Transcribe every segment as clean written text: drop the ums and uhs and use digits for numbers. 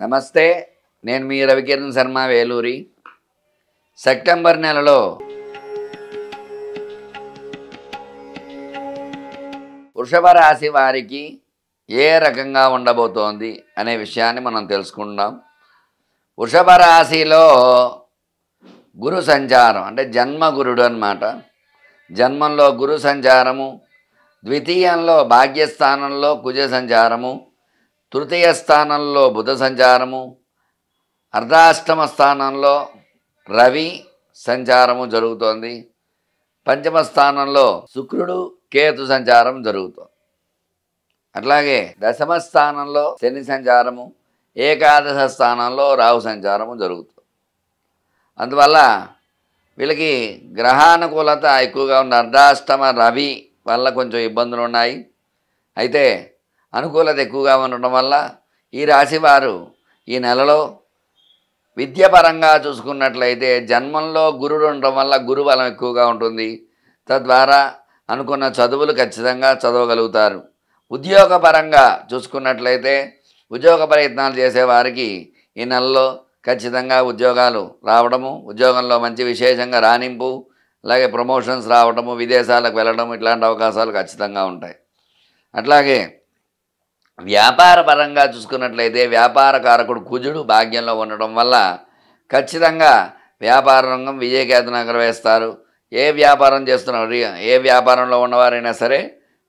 నమస్తే, నేను మీ రవికిరణ్ శర్మ వేలూరి. సెప్టెంబర్ నెలలో వృషభ రాశి వారికి ఏ రకంగా ఉండబోతోంది అనే విషయాన్ని మనం తెలుసుకుందాం. వృషభ రాశిలో గురు సంచారం అంటే జన్మ గురుడు అన్నమాట. జన్మంలో గురు సంచారము, ద్వితీయంలో భాగ్యస్థానంలో కుజ సంచారము, తృతీయ స్థానంలో బుధ సంచారము, అర్ధాష్టమ స్థానంలో రవి సంచారము జరుగుతోంది. పంచమ స్థానంలో శుక్రుడు కేతు సంచారం జరుగుతోంది. అట్లాగే దశమ స్థానంలో శని సంచారము, ఏకాదశ స్థానంలో రాహు సంచారము జరుగుతుంది. అందువల్ల వీళ్ళకి గ్రహానుకూలత ఎక్కువగా ఉంది. అర్ధాష్టమ రవి వల్ల కొంచెం ఇబ్బందులు ఉన్నాయి. అయితే అనుకూలత ఎక్కువగా ఉండటం వల్ల ఈ రాశివారు ఈ నెలలో విద్యాపరంగా చూసుకున్నట్లయితే జన్మంలో గురుడు ఉండటం వల్ల గురుబలం ఎక్కువగా ఉంటుంది. తద్వారా అనుకున్న చదువులు ఖచ్చితంగా చదవగలుగుతారు. ఉద్యోగపరంగా చూసుకున్నట్లయితే ఉద్యోగ ప్రయత్నాలు చేసేవారికి ఈ నెలలో ఖచ్చితంగా ఉద్యోగాలు రావడము, ఉద్యోగంలో మంచి విశేషంగా రాణింపు, అలాగే ప్రమోషన్స్ రావడము, విదేశాలకు వెళ్ళడం ఇట్లాంటి అవకాశాలు ఖచ్చితంగా ఉంటాయి. అట్లాగే వ్యాపార పరంగా చూసుకున్నట్లయితే వ్యాపార కారకుడు కుజుడు భాగ్యంలో ఉండడం వల్ల ఖచ్చితంగా వ్యాపార రంగం విజయకేతనం ఎగరవేస్తారు. ఏ వ్యాపారం చేస్తున్నారు, ఏ వ్యాపారంలో ఉన్నవారైనా సరే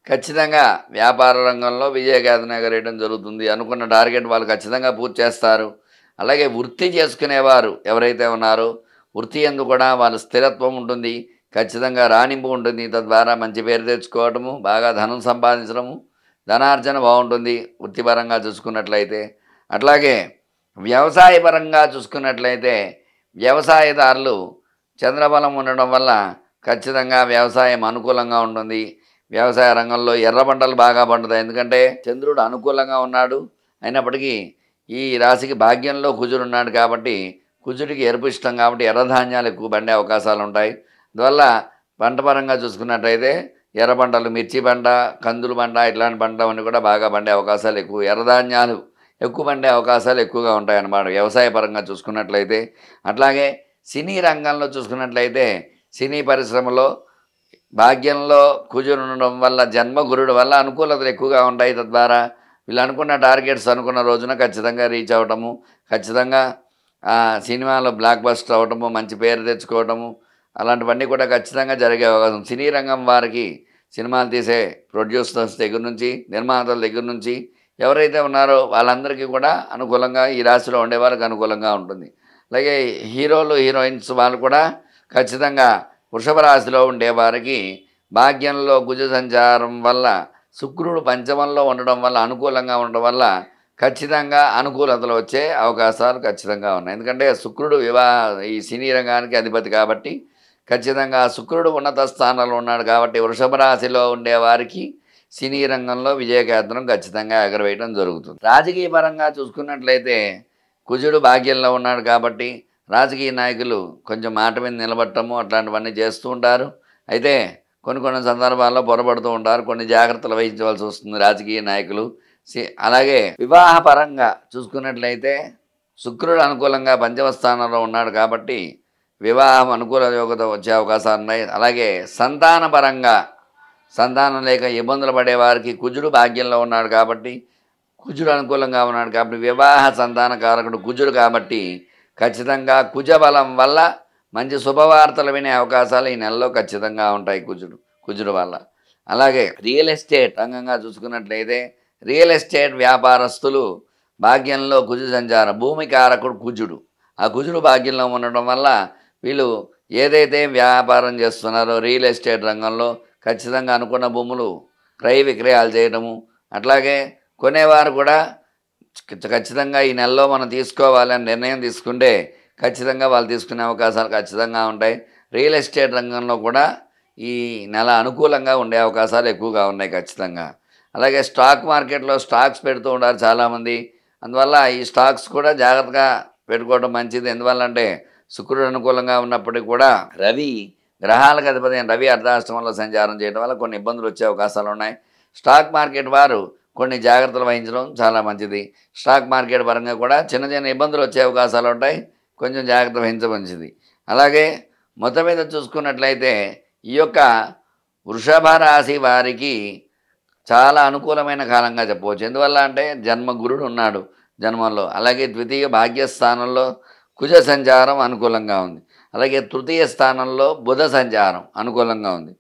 ఖచ్చితంగా వ్యాపార రంగంలో విజయకేతనం ఎగరేయడం జరుగుతుంది. అనుకున్న టార్గెట్ వాళ్ళు ఖచ్చితంగా పూర్తి చేస్తారు. అలాగే వృత్తి చేసుకునేవారు ఎవరైతే ఉన్నారో వృత్తి యందు కూడా వాళ్ళ స్థిరత్వం ఉంటుంది, ఖచ్చితంగా రాణింపు ఉంటుంది. తద్వారా మంచి పేరు తెచ్చుకోవడము, బాగా ధనం సంపాదించడము, ధనార్జన బాగుంటుంది వృత్తిపరంగా చూసుకున్నట్లయితే. అట్లాగే వ్యవసాయపరంగా చూసుకున్నట్లయితే వ్యవసాయదారులు చంద్రబలం ఉండడం వల్ల ఖచ్చితంగా వ్యవసాయం అనుకూలంగా ఉంటుంది. వ్యవసాయ రంగంలో ఎర్ర పంటలు బాగా పండుతాయి. ఎందుకంటే చంద్రుడు అనుకూలంగా ఉన్నాడు. అయినప్పటికీ ఈ రాశికి భాగ్యంలో కుజుడు ఉన్నాడు కాబట్టి కుజుడికి ఎరుపు ఇష్టం కాబట్టి ఎర్రధాన్యాలు ఎక్కువ పండే అవకాశాలు ఉంటాయి. అందువల్ల పంట పరంగా చూసుకున్నట్లయితే ఎర్ర పంటలు, మిర్చి పంట, కందులు పంట ఇట్లాంటి పంటలన్నీ కూడా బాగా పండే అవకాశాలు ఎక్కువ, ఎర్రధాన్యాలు ఎక్కువ పండే అవకాశాలు ఎక్కువగా ఉంటాయన్నమాట వ్యవసాయ పరంగా చూసుకున్నట్లయితే. అట్లాగే సినీ రంగంలో చూసుకున్నట్లయితే సినీ పరిశ్రమలో భాగ్యంలో కుజుడు ఉండడం వల్ల జన్మగురుడు వల్ల అనుకూలతలు ఎక్కువగా ఉంటాయి. తద్వారా వీళ్ళు అనుకున్న టార్గెట్స్ అనుకున్న రోజున ఖచ్చితంగా రీచ్ అవ్వటము, ఖచ్చితంగా సినిమాలో బ్లాక్ బస్టర్ అవ్వటము, మంచి పేరు తెచ్చుకోవటము అలాంటివన్నీ కూడా ఖచ్చితంగా జరిగే అవకాశం. సినీ రంగం వారికి సినిమాలు తీసే ప్రొడ్యూసర్స్ దగ్గర నుంచి, నిర్మాతల దగ్గర నుంచి ఎవరైతే ఉన్నారో వాళ్ళందరికీ కూడా అనుకూలంగా ఈ రాశిలో ఉండేవారికి అనుకూలంగా ఉంటుంది. అలాగే హీరోలు, హీరోయిన్స్ వాళ్ళు కూడా ఖచ్చితంగా వృషభ రాశిలో ఉండేవారికి భాగ్యంలో కుజ సంచారం వల్ల శుక్రుడు పంచమంలో ఉండడం వల్ల అనుకూలంగా ఉండడం వల్ల ఖచ్చితంగా అనుకూలతలు వచ్చే అవకాశాలు ఖచ్చితంగా ఉన్నాయి. ఎందుకంటే శుక్రుడు ఈ సినీ రంగానికి అధిపతి కాబట్టి ఖచ్చితంగా శుక్రుడు ఉన్నత స్థానంలో ఉన్నాడు కాబట్టి వృషభ రాశిలో ఉండేవారికి సినీ రంగంలో విజయకేతనం ఖచ్చితంగా ఎగరవేయడం జరుగుతుంది. రాజకీయ పరంగా చూసుకున్నట్లయితే కుజుడు భాగ్యంలో ఉన్నాడు కాబట్టి రాజకీయ నాయకులు కొంచెం మాట మీద నిలబడటము అట్లాంటివన్నీ చేస్తూ ఉంటారు. అయితే కొన్ని సందర్భాల్లో పొరపడుతూ ఉంటారు, కొన్ని జాగ్రత్తలు వహించవలసి వస్తుంది రాజకీయ నాయకులు. అలాగే వివాహ పరంగా చూసుకున్నట్లయితే శుక్రుడు అనుకూలంగా పంచమ స్థానంలో ఉన్నాడు కాబట్టి వివాహం అనుకూల యోగ్యత వచ్చే అవకాశాలు ఉన్నాయి. అలాగే సంతాన పరంగా సంతానం లేక ఇబ్బందులు పడేవారికి కుజుడు భాగ్యంలో ఉన్నాడు కాబట్టి కుజుడు అనుకూలంగా ఉన్నాడు కాబట్టి వివాహ సంతాన కారకుడు కుజుడు కాబట్టి ఖచ్చితంగా కుజ బలం వల్ల మంచి శుభవార్తలు వినే అవకాశాలు ఈ నెలలో ఖచ్చితంగా ఉంటాయి కుజుడు వల్ల. అలాగే రియల్ ఎస్టేట్ రంగంగా చూసుకున్నట్లయితే రియల్ ఎస్టేట్ వ్యాపారస్తులు భాగ్యంలో కుజు సంచారం, భూమి కారకుడు కుజుడు, ఆ కుజుడు భాగ్యంలో ఉండడం వల్ల వీళ్ళు ఏదైతే వ్యాపారం చేస్తున్నారో రియల్ ఎస్టేట్ రంగంలో ఖచ్చితంగా అనుకున్న భూములు క్రయ విక్రయాలు చేయడము, అట్లాగే కొనేవారు కూడా ఖచ్చితంగా ఈ నెలలో మనం తీసుకోవాలని నిర్ణయం తీసుకుంటే ఖచ్చితంగా వాళ్ళు తీసుకునే అవకాశాలు ఖచ్చితంగా ఉంటాయి. రియల్ ఎస్టేట్ రంగంలో కూడా ఈ నెల అనుకూలంగా ఉండే అవకాశాలు ఎక్కువగా ఉన్నాయి ఖచ్చితంగా. అలాగే స్టాక్ మార్కెట్లో స్టాక్స్ పెడుతూ ఉంటారు చాలామంది. అందువల్ల ఈ స్టాక్స్ కూడా జాగ్రత్తగా పెట్టుకోవడం మంచిది. ఎందువల్ల అంటే శుక్రుడు అనుకూలంగా ఉన్నప్పటికీ కూడా రవి గ్రహాలకు అధిపతి రవి అర్ధాష్టమంలో సంచారం చేయడం వల్ల కొన్ని ఇబ్బందులు వచ్చే అవకాశాలు ఉన్నాయి. స్టాక్ మార్కెట్ వారు కొన్ని జాగ్రత్తలు వహించడం చాలా మంచిది. స్టాక్ మార్కెట్ పరంగా కూడా చిన్న చిన్న ఇబ్బందులు వచ్చే అవకాశాలు ఉంటాయి. కొంచెం జాగ్రత్త వహించడం మంచిది. అలాగే మొత్తం మీద చూసుకున్నట్లయితే ఈ యొక్క వృషభ రాశి వారికి చాలా అనుకూలమైన కాలంగా చెప్పవచ్చు. ఎందువల్ల అంటే జన్మ గురుడు ఉన్నాడు జన్మంలో. అలాగే ద్వితీయ భాగ్యస్థానంలో కుజ సంచారం అనుకూలంగా ఉంది. అలాగే తృతీయ స్థానంలో బుధ సంచారం అనుకూలంగా ఉంది.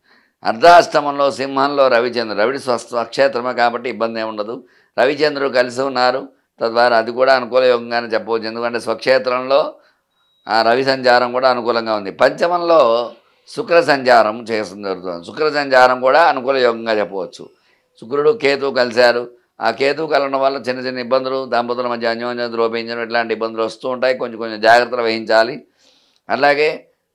అర్ధాష్టమంలో సింహంలో రవిడి స్వక్షేత్రమే కాబట్టి ఇబ్బంది ఏమి ఉండదు. రవిచంద్రుడు కలిసి ఉన్నారు. తద్వారా అది కూడా అనుకూల యోగంగానే చెప్పవచ్చు. ఎందుకంటే స్వక్షేత్రంలో ఆ రవి సంచారం కూడా అనుకూలంగా ఉంది. పంచమంలో శుక్ర సంచారం చేస్తుంది జరుగుతుంది. శుక్ర సంచారం కూడా అనుకూల యోగంగా చెప్పవచ్చు. శుక్రుడు కేతువు కలిశారు. ఆ కేతువు కలవడం వల్ల చిన్న చిన్న ఇబ్బందులు, దంపతుల మధ్య అన్యోన్యం ద్రోపించడం ఇట్లాంటి ఇబ్బందులు వస్తూ ఉంటాయి. కొంచెం కొంచెం జాగ్రత్తలు వహించాలి. అలాగే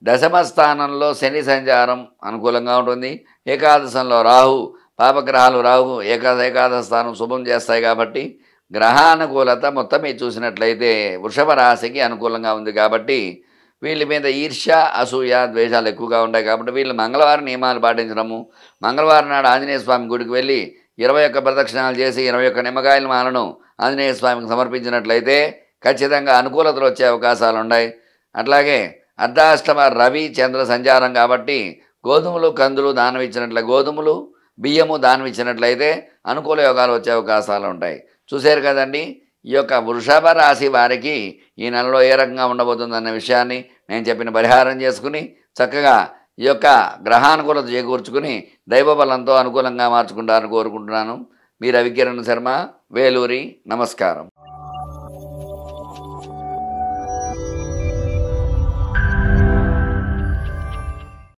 దశమ స్థానంలో శని సంచారం అనుకూలంగా ఉంటుంది. ఏకాదశంలో రాహు, పాపగ్రహాలు రాహు ఏకాదశ స్థానం శుభం చేస్తాయి కాబట్టి గ్రహానుకూలత మొత్తం మీరు చూసినట్లయితే వృషభ రాశికి అనుకూలంగా ఉంది. కాబట్టి వీళ్ళ మీద ఈర్ష్య, అసూయ, ద్వేషాలు ఎక్కువగా ఉంటాయి. కాబట్టి వీళ్ళు మంగళవారం నియమాలు పాటించడము, మంగళవారం నాడు ఆంజనేయ స్వామి గుడికి వెళ్ళి 21 ప్రదక్షిణాలు చేసి 21 నిమ్మకాయల మాలను ఆంజనేయ స్వామికి సమర్పించినట్లయితే ఖచ్చితంగా అనుకూలతలు వచ్చే అవకాశాలు ఉన్నాయి. అట్లాగే అర్ధాష్టమ రవి చంద్ర సంచారం కాబట్టి గోధుమలు, కందులు దానం ఇచ్చినట్లయితే, గోధుమలు, బియ్యము దానం ఇచ్చినట్లయితే అనుకూల యోగాలు వచ్చే అవకాశాలు ఉంటాయి. చూశారు కదండి, ఈ యొక్క వృషభ రాశి వారికి ఈ నెలలో ఏ రకంగా ఉండబోతుందన్న విషయాన్ని నేను చెప్పిన పరిహారం చేసుకుని చక్కగా ఈ యొక్క గ్రహానుకూలత చేకూర్చుకుని దైవబలంతో అనుకూలంగా మార్చుకుంటారని కోరుకుంటున్నాను. మీ రవికిరణ్ శర్మ, వేలూరి. నమస్కారం.